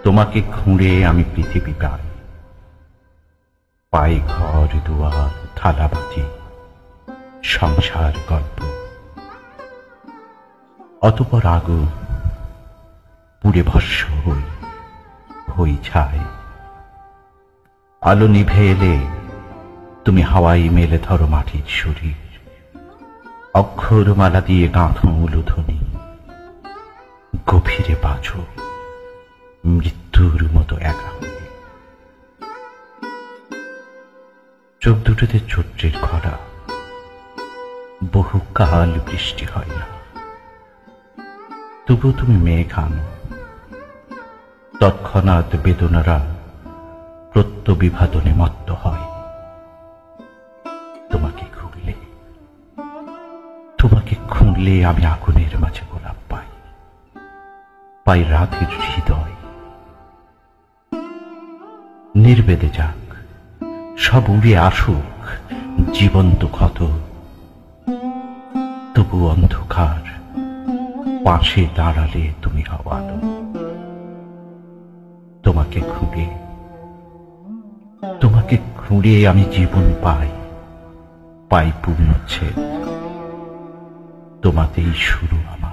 তোমাকে খুঁড়ে আমি পৃথিবী পাই, পাই ঘর দুয়ার থালাবাটি সংসার গল্প। অতঃপর আগুন পুড়ে ভস্ম হই হই ছাই। আলো নিভে এলে তুমি হাওয়াই মেলে ধরো মাটির শরীর, অক্ষরমালা দিয়ে গাঁথো উলুধ্বনি। গভীরে বাঁচো মৃত্যুর মতো একা হয়ে। চোখ দুটোতে চৈত্রের খরা, বহুকাল বৃষ্টি হয় না, তবু তুমি মেঘ আনো। তৎক্ষণাৎ বেদনারা প্রত্যবিভাদনে মত্ত হয়। তোমাকে খুঁড়লে আমি আগুনের মাঝে গোলাপ পাই, পাই রাতের হৃদয়। নির্বেদে যাক, সব উড়ে আসুক জীবন্ত ক্ষত, তবু অন্ধকার পাশে দাঁড়ালে তুমি হও আলো। তোমাকে খুঁড়ে আমি জীবন পাই, পাই পূর্ণচ্ছেদ। তোমাতেই শুরু আমার।